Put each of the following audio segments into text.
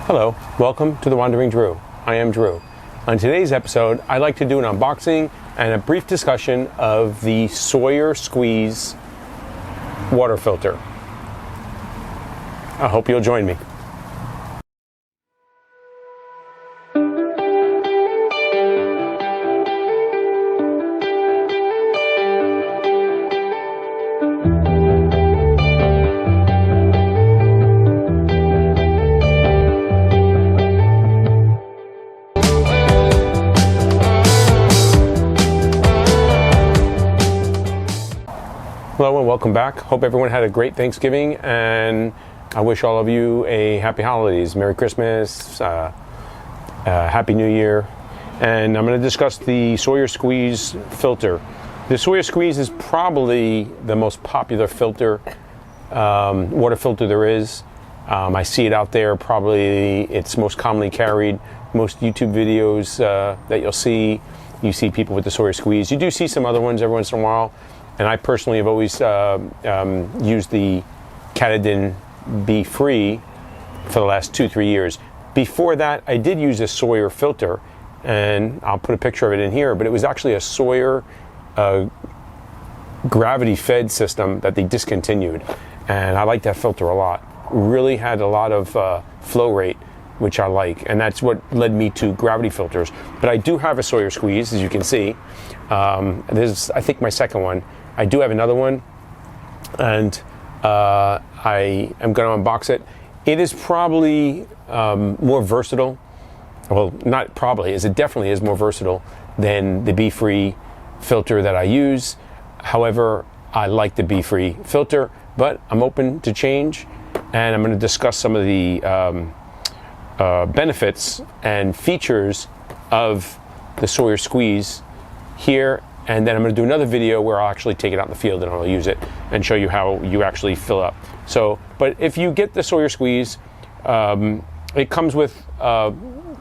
Hello, welcome to The Wandering Drew. I am Drew. On today's episode, I'd like to do an unboxing and a brief discussion of the Sawyer Squeeze water filter. I hope you'll join me. Hello and welcome back. Hope everyone had a great Thanksgiving, and I wish all of you a happy holidays, Merry Christmas, Happy New Year. And I'm going to discuss the Sawyer Squeeze filter. The Sawyer Squeeze is probably the most popular filter, water filter there is. I see it out there. Probably it's most commonly carried. Most YouTube videos that you'll see, you see people with the Sawyer Squeeze. You do see some other ones every once in a while. And I personally have always used the Katadyn Be Free for the last 2-3 years. Before that, I did use a Sawyer filter, and I'll put a picture of it in here, but it was actually a Sawyer gravity-fed system that they discontinued. And I like that filter a lot. Really had a lot of flow rate, which I like, and that's what led me to gravity filters. But I do have a Sawyer Squeeze, as you can see. This is, I think, my second one. I do have another one, and I am going to unbox it. It is probably more versatile. Well, not probably, it definitely is more versatile than the Be Free filter that I use. However, I like the Be Free filter, but I'm open to change, and I'm going to discuss some of the benefits and features of the Sawyer Squeeze here. And then I'm going to do another video where I'll actually take it out in the field and I'll use it and show you how you actually fill up. So, but if you get the Sawyer Squeeze, it comes with a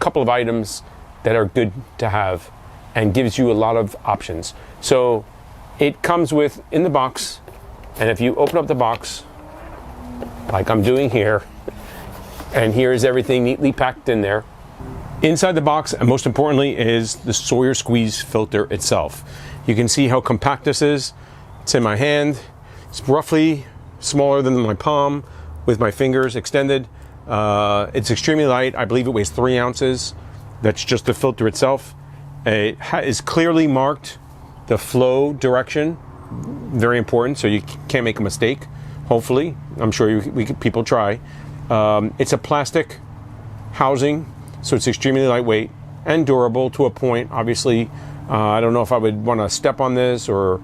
couple of items that are good to have and gives you a lot of options. So it comes with, in the box, and if you open up the box, like I'm doing here, and here's everything neatly packed in there. Inside the box, and most importantly, is the Sawyer Squeeze filter itself. You can see how compact this is. It's in my hand. It's roughly smaller than my palm with my fingers extended. It's extremely light. I believe it weighs 3 ounces. That's just the filter itself. It is clearly marked the flow direction. Very important, so you can't make a mistake, hopefully. I'm sure people try. It's a plastic housing, so it's extremely lightweight and durable to a point. Obviously, I don't know if I would want to step on this or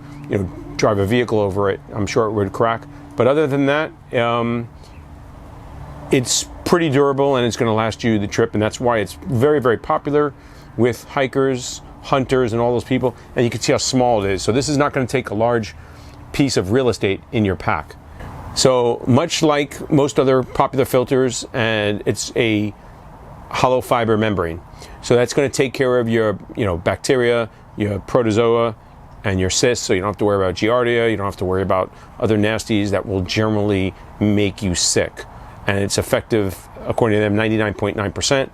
drive a vehicle over it. I'm sure it would crack. But other than that, it's pretty durable and it's going to last you the trip. And that's why it's very, very popular with hikers, hunters, and all those people. And you can see how small it is. So this is not going to take a large piece of real estate in your pack. So much like most other popular filters, and it's a hollow fiber membrane. So that's going to take care of your bacteria, your protozoa, and your cysts, so you don't have to worry about giardia, you don't have to worry about other nasties that will generally make you sick. And it's effective, according to them, 99.9%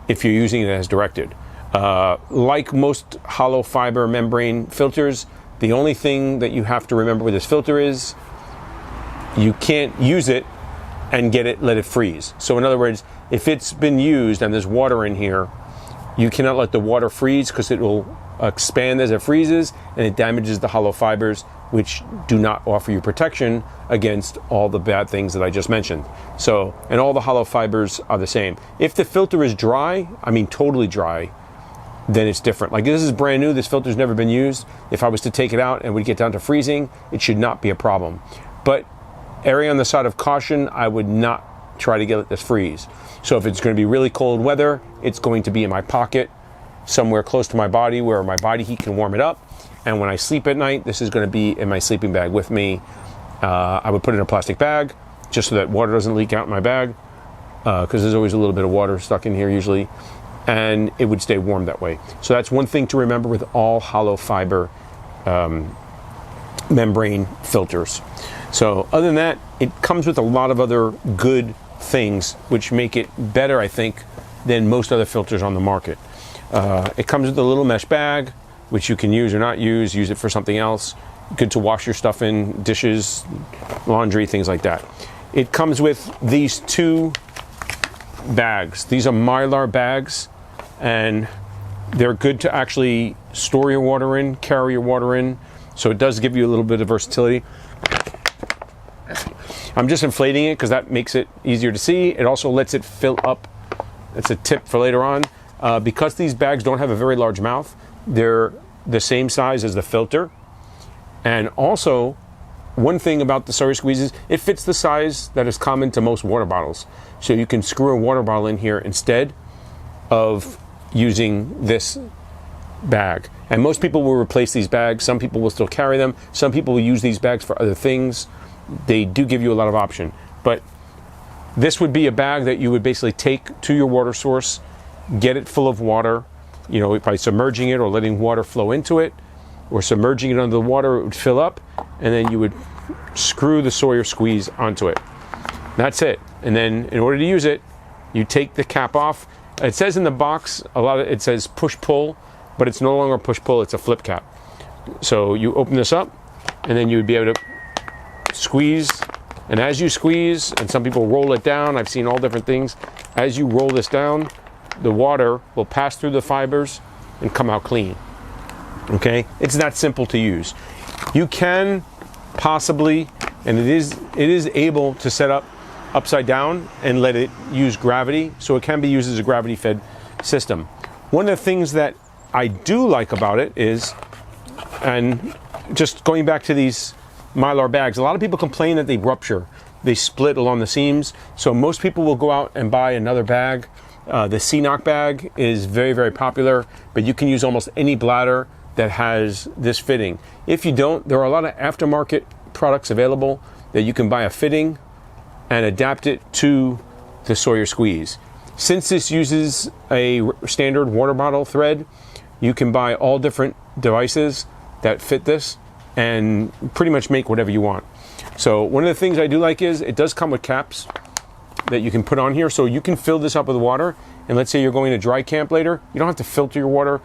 if you're using it as directed. Like most hollow fiber membrane filters, the only thing that you have to remember with this filter is you can't use it and let it freeze. So in other words, if it's been used and there's water in here, you cannot let the water freeze because it will expand as it freezes and it damages the hollow fibers, which do not offer you protection against all the bad things that I just mentioned. So, and all the hollow fibers are the same. If the filter is dry, I mean totally dry, then it's different. Like this is brand new, this filter's never been used. If I was to take it out and we get down to freezing, it should not be a problem. But erring on the side of caution, I would not try to get this freeze. So if it's going to be really cold weather, it's going to be in my pocket, somewhere close to my body where my body heat can warm it up. And when I sleep at night, this is going to be in my sleeping bag with me. I would put it in a plastic bag just so that water doesn't leak out in my bag, because there's always a little bit of water stuck in here usually, and it would stay warm that way. So that's one thing to remember with all hollow fiber membrane filters. So other than that, it comes with a lot of other good things which make it better, I think, than most other filters on the market. It comes with a little mesh bag, which you can use or not use it for something else. Good to wash your stuff in, dishes, laundry, things like that. It comes with these 2 bags. These are Mylar bags, and they're good to actually store your water in, carry your water in, so it does give you a little bit of versatility. I'm just inflating it because that makes it easier to see. It also lets it fill up. That's a tip for later on. Because these bags don't have a very large mouth, they're the same size as the filter. And also, one thing about the Sawyer Squeeze is it fits the size that is common to most water bottles. So you can screw a water bottle in here instead of using this bag. And most people will replace these bags. Some people will still carry them. Some people will use these bags for other things. They do give you a lot of option. But this would be a bag that you would basically take to your water source, get it full of water, you know, by submerging it or letting water flow into it, or submerging it under the water, it would fill up, and then you would screw the Sawyer Squeeze onto it. That's it. And then in order to use it, you take the cap off. It says in the box, it says push-pull, but it's no longer push-pull, it's a flip cap. So you open this up, and then you would be able to squeeze, and as you squeeze, and some people roll it down, I've seen all different things, as you roll this down, the water will pass through the fibers and come out clean. Okay, it's that simple to use. You can possibly, and it is able to set up upside down and let it use gravity, so it can be used as a gravity fed system. One of the things that I do like about it is, and just going back to these Mylar bags, a lot of people complain that they rupture, they split along the seams, so most people will go out and buy another bag. The C-Knock bag is very, very popular, but you can use almost any bladder that has this fitting. If you don't, there are a lot of aftermarket products available that you can buy a fitting and adapt it to the Sawyer Squeeze. Since this uses a standard water bottle thread, you can buy all different devices that fit this and pretty much make whatever you want. So one of the things I do like is it does come with caps that you can put on here, so you can fill this up with water, and let's say you're going to dry camp later, you don't have to filter your water,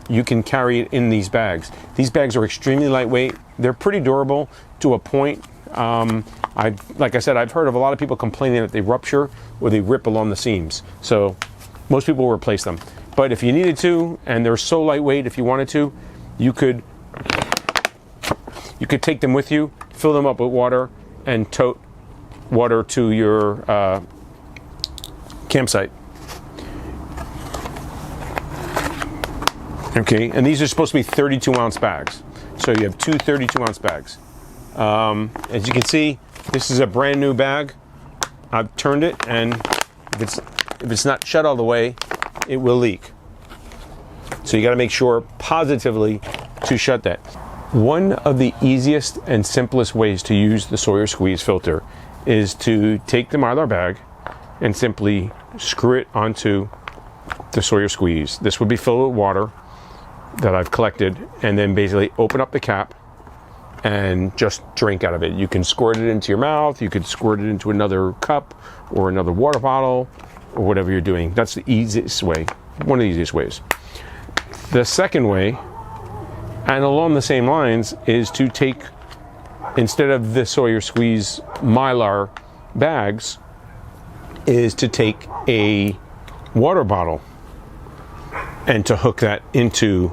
you can carry it in these bags. These bags are extremely lightweight, they're pretty durable to a point. Like I said, I've heard of a lot of people complaining that they rupture or they rip along the seams, so most people will replace them. But if you needed to, and they're so lightweight, if you wanted to, you could take them with you, fill them up with water, and tote water to your campsite. Okay, and these are supposed to be 32-ounce bags. So you have two 32-ounce bags. As you can see, this is a brand new bag. I've turned it, and if it's not shut all the way, it will leak. So you got to make sure positively to shut that. One of the easiest and simplest ways to use the Sawyer Squeeze filter is to take the Mylar bag and simply screw it onto the Sawyer Squeeze. This would be filled with water that I've collected, and then basically open up the cap and just drink out of it. You can squirt it into your mouth, you could squirt it into another cup or another water bottle or whatever you're doing. That's the easiest way, one of the easiest ways. The second way, and along the same lines, is to take, instead of the Sawyer Squeeze Mylar bags, is to take a water bottle and to hook that into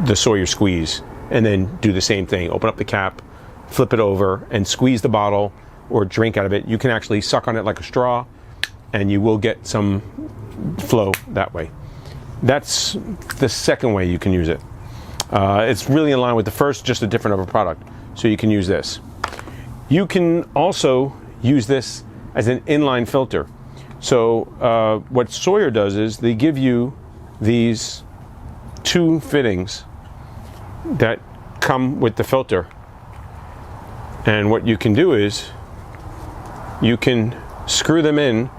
the Sawyer Squeeze, and then do the same thing. Open up the cap, flip it over, and squeeze the bottle or drink out of it. You can actually suck on it like a straw, and you will get some flow that way. That's the second way you can use it. It's really in line with the first, just a different of a product. So you can use this. You can also use this as an inline filter. So what Sawyer does is they give you these two fittings that come with the filter. And what you can do is you can screw them in,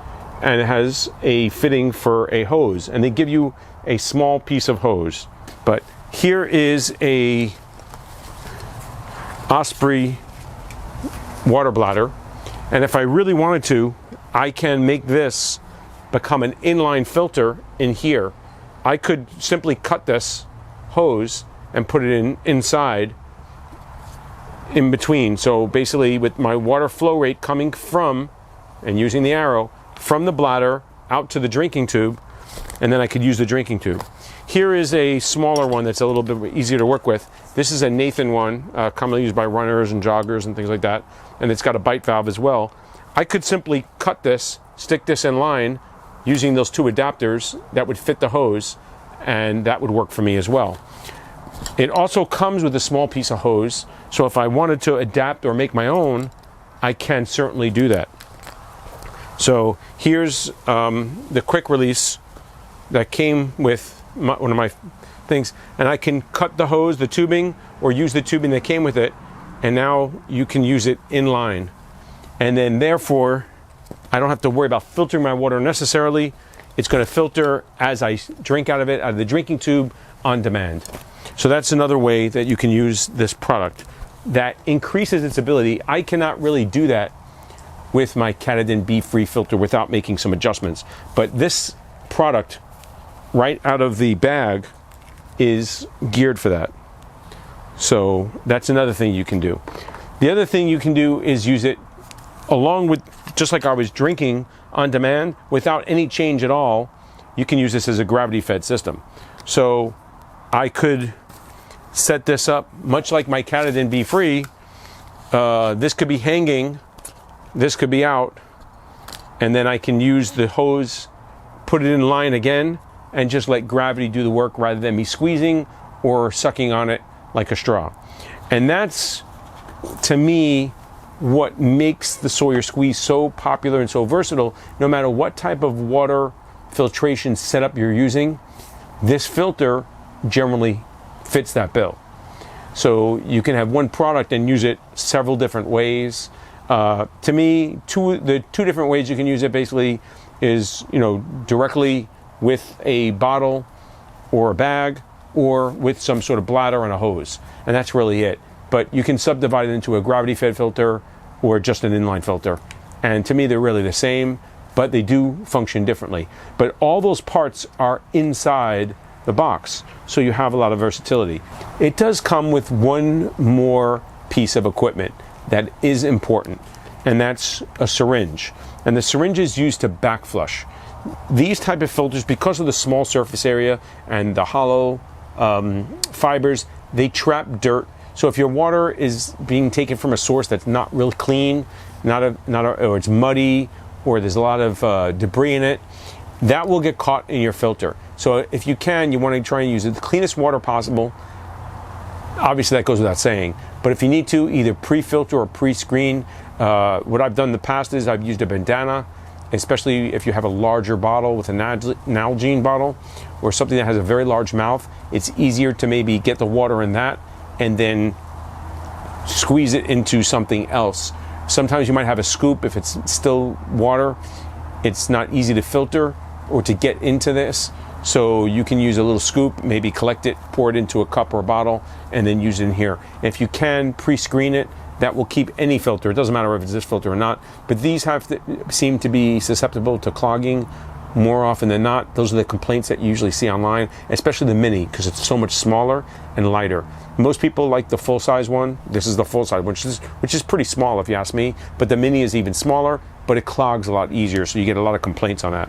and it has a fitting for a hose, and they give you a small piece of hose. But here is a Osprey water bladder, and if I really wanted to, I can make this become an inline filter in here. I could simply cut this hose and put it inside in between. So basically with my water flow rate coming from, and using the arrow, from the bladder out to the drinking tube, and then I could use the drinking tube. Here is a smaller one that's a little bit easier to work with. This is a Nathan one, commonly used by runners and joggers and things like that, and it's got a bite valve as well. I could simply cut this, stick this in line using those two adapters that would fit the hose, and that would work for me as well. It also comes with a small piece of hose, so if I wanted to adapt or make my own, I can certainly do that. So here's the quick release that came with one of my things, and I can cut the hose, the tubing, or use the tubing that came with it, and now you can use it in line. And then therefore, I don't have to worry about filtering my water necessarily. It's going to filter as I drink out of it, out of the drinking tube, on demand. So that's another way that you can use this product that increases its ability. I cannot really do that with my Katadyn B-Free filter without making some adjustments. But this product, right out of the bag, is geared for that. So that's another thing you can do. The other thing you can do is use it along with, just like I was drinking on demand, without any change at all. You can use this as a gravity-fed system. So I could set this up much like my Katadyn B-Free. This could be hanging, this could be out, and then I can use the hose, put it in line again, and just let gravity do the work rather than me squeezing or sucking on it like a straw. And that's, to me, what makes the Sawyer Squeeze so popular and so versatile. No matter what type of water filtration setup you're using, this filter generally fits that bill. So you can have one product and use it several different ways. To me, the two different ways you can use it basically is, directly with a bottle or a bag, or with some sort of bladder and a hose, and that's really it. But you can subdivide it into a gravity-fed filter or just an inline filter, and to me they're really the same, but they do function differently. But all those parts are inside the box, so you have a lot of versatility. It does come with one more piece of equipment that is important, and that's a syringe. And the syringe is used to backflush. These type of filters, because of the small surface area and the hollow fibers, they trap dirt. So if your water is being taken from a source that's not real clean, or it's muddy, or there's a lot of debris in it, that will get caught in your filter. So if you can, you want to try and use the cleanest water possible. Obviously that goes without saying, but if you need to, either pre-filter or pre-screen. What I've done in the past is I've used a bandana, especially if you have a larger bottle with an Nalgene bottle or something that has a very large mouth. It's easier to maybe get the water in that and then squeeze it into something else. Sometimes you might have a scoop. If it's still water, it's not easy to filter or to get into this. So you can use a little scoop, maybe collect it, pour it into a cup or a bottle, and then use it in here. If you can pre-screen it, that will keep any filter. It doesn't matter if it's this filter or not, but these seem to be susceptible to clogging more often than not. Those are the complaints that you usually see online, especially the Mini, because it's so much smaller and lighter. Most people like the full-size one. This is the full-size, which is pretty small if you ask me, but the Mini is even smaller, but it clogs a lot easier, so you get a lot of complaints on that.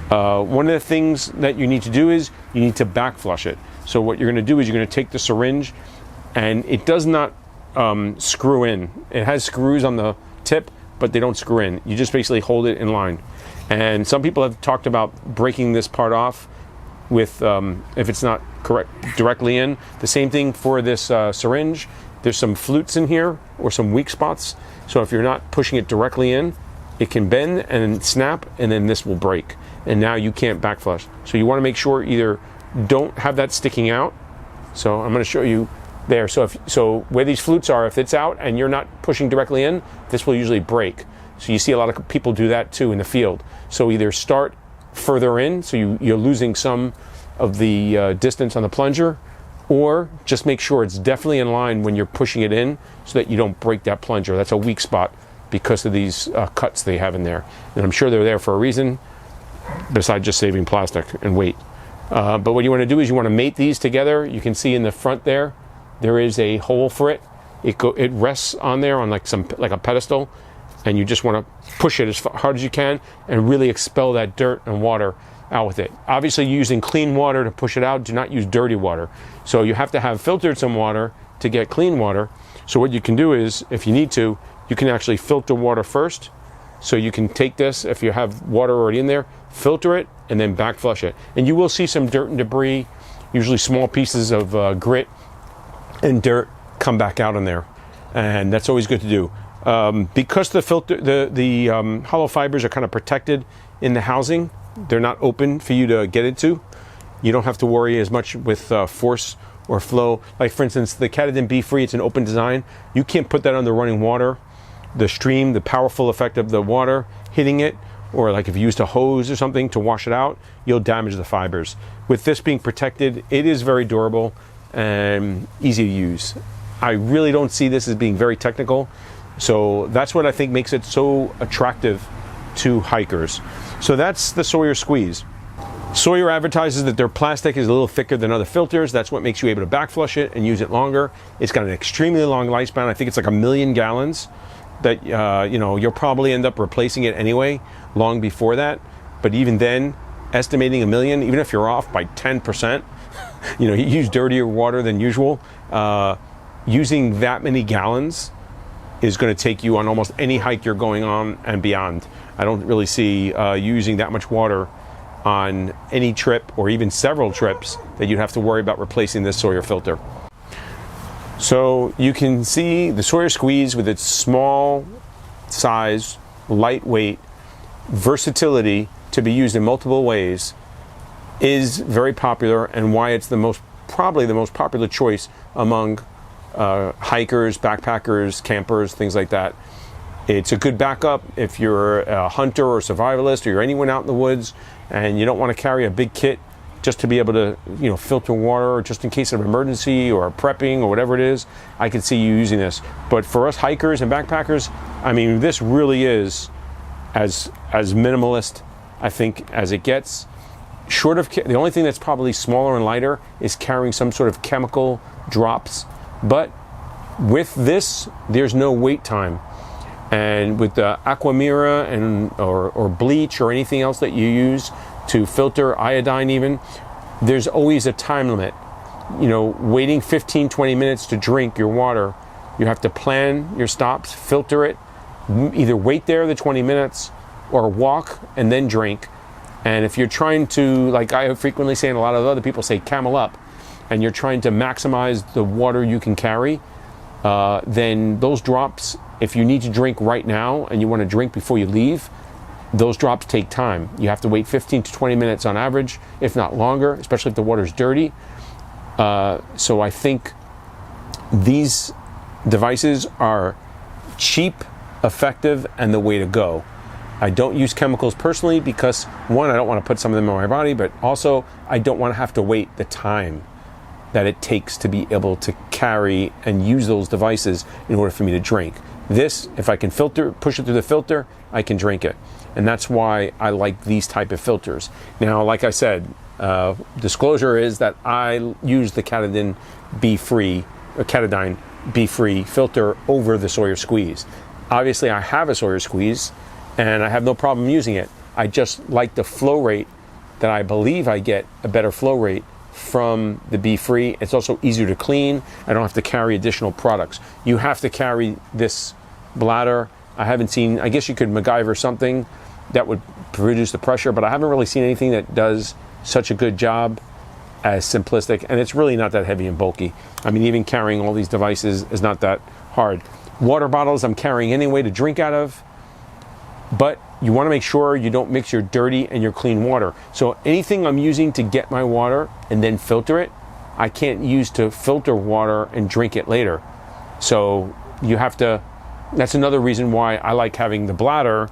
One of the things that you need to do is you need to backflush it. So what you're going to do is you're going to take the syringe, and it does not screw in. It has screws on the tip, but they don't screw in. You just basically hold it in line. And some people have talked about breaking this part off with if it's not correct directly in. The same thing for this syringe. There's some flutes in here or some weak spots. So if you're not pushing it directly in, it can bend and snap, and then this will break. And now you can't backflush. So you want to make sure either don't have that sticking out. So I'm going to show you there. So where these flutes are, if it's out and you're not pushing directly in, this will usually break. So you see a lot of people do that too in the field. So either start further in, so you're losing some of the distance on the plunger, or just make sure it's definitely in line when you're pushing it in so that you don't break that plunger. That's a weak spot because of these cuts they have in there. And I'm sure they're there for a reason, besides just saving plastic and weight. But what you want to do is you want to mate these together. You can see in the front there is a hole for it. It rests on there on like a pedestal, and you just want to push it as hard as you can and really expel that dirt and water out with it. Obviously, you're using clean water to push it out. Do not use dirty water. So you have to have filtered some water to get clean water. So what you can do is, if you need to, you can actually filter water first. So you can take this, if you have water already in there, filter it, and then back flush it. And you will see some dirt and debris, usually small pieces of grit and dirt come back out in there. And that's always good to do. Because the filter, the hollow fibers are kind of protected in the housing, they're not open for you to get into. You don't have to worry as much with force or flow. Like for instance, the Katadyn Be-Free, it's an open design. You can't put that under running water. The stream, the powerful effect of the water hitting it, or like if you used a hose or something to wash it out, you'll damage the fibers. With this being protected, it is very durable and easy to use. I really don't see this as being very technical. So that's what I think makes it so attractive to hikers. So that's the Sawyer Squeeze. Sawyer advertises that their plastic is a little thicker than other filters. That's what makes you able to backflush it and use it longer. It's got an extremely long lifespan. I think it's like 1 million gallons that you'll probably end up replacing it anyway long before that. But even then, estimating 1 million, even if you're off by 10%, you use dirtier water than usual, using that many gallons is going to take you on almost any hike you're going on and beyond. I don't really see using that much water on any trip or even several trips that you'd have to worry about replacing this Sawyer filter. So you can see the Sawyer Squeeze with its small size, lightweight, versatility to be used in multiple ways is very popular, and why it's probably the most popular choice among hikers, backpackers, campers, things like that. It's a good backup if you're a hunter or survivalist, or you're anyone out in the woods and you don't want to carry a big kit just to be able to filter water just in case of emergency or prepping or whatever it is. I could see you using this. But for us hikers and backpackers, I mean, this really is as minimalist, I think, as it gets. Short of the only thing that's probably smaller and lighter is carrying some sort of chemical drops. But with this, there's no wait time. And with the Aquamira or bleach or anything else that you use to filter, iodine even, there's always a time limit. Waiting 15-20 minutes to drink your water, you have to plan your stops, filter it, either wait there the 20 minutes or walk and then drink. And if you're trying to, like I frequently say and a lot of other people say, camel up, and you're trying to maximize the water you can carry, then those drops, if you need to drink right now and you want to drink before you leave, those drops take time. You have to wait 15 to 20 minutes on average, if not longer, especially if the water's dirty. So I think these devices are cheap, effective, and the way to go. I don't use chemicals personally because, one, I don't want to put some of them in my body, but also I don't want to have to wait the time that it takes to be able to carry and use those devices in order for me to drink. This, if I can push it through the filter, I can drink it. And that's why I like these type of filters. Now, like I said, disclosure is that I use the Katadyn Be-Free, or Katadyn Be-Free filter over the Sawyer Squeeze. Obviously, I have a Sawyer Squeeze, and I have no problem using it. I just like the flow rate that I believe I get a better flow rate from the Be-Free. It's also easier to clean. I don't have to carry additional products. You have to carry this bladder. I haven't seen, I guess you could MacGyver something that would produce the pressure, but I haven't really seen anything that does such a good job as simplistic, and it's really not that heavy and bulky. I mean, even carrying all these devices is not that hard. Water bottles I'm carrying anyway to drink out of, but you want to make sure you don't mix your dirty and your clean water. So anything I'm using to get my water and then filter it, I can't use to filter water and drink it later. So you have to, that's another reason why I like having the bladder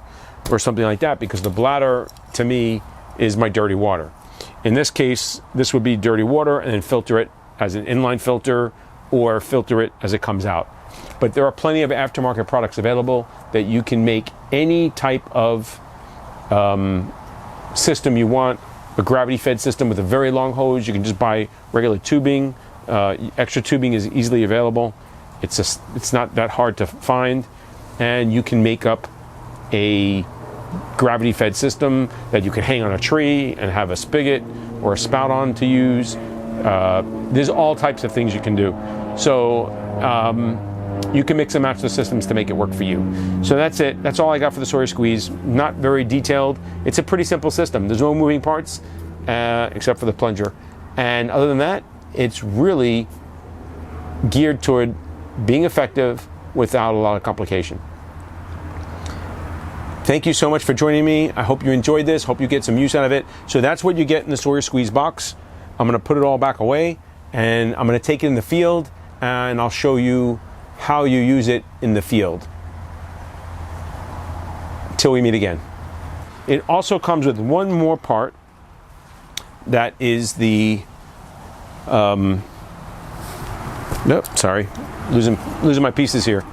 or something like that, because the bladder to me is my dirty water. In this case, this would be dirty water and then filter it as an inline filter or filter it as it comes out. But there are plenty of aftermarket products available that you can make any type of system you want. A gravity-fed system with a very long hose. You can just buy regular tubing. Extra tubing is easily available. It's not that hard to find, and you can make up a gravity-fed system that you can hang on a tree and have a spigot or a spout on to use. There's all types of things you can do. So you can mix and match the systems to make it work for you. So that's it. That's all I got for the Sawyer Squeeze. Not very detailed. It's a pretty simple system. There's no moving parts except for the plunger. And other than that, it's really geared toward being effective without a lot of complication. Thank you so much for joining me. I hope you enjoyed this. Hope you get some use out of it. So that's what you get in the Sawyer Squeeze box. I'm going to put it all back away, and I'm going to take it in the field, and I'll show you how you use it in the field. Till we meet again. It also comes with one more part. That is the nope, sorry, losing my pieces here.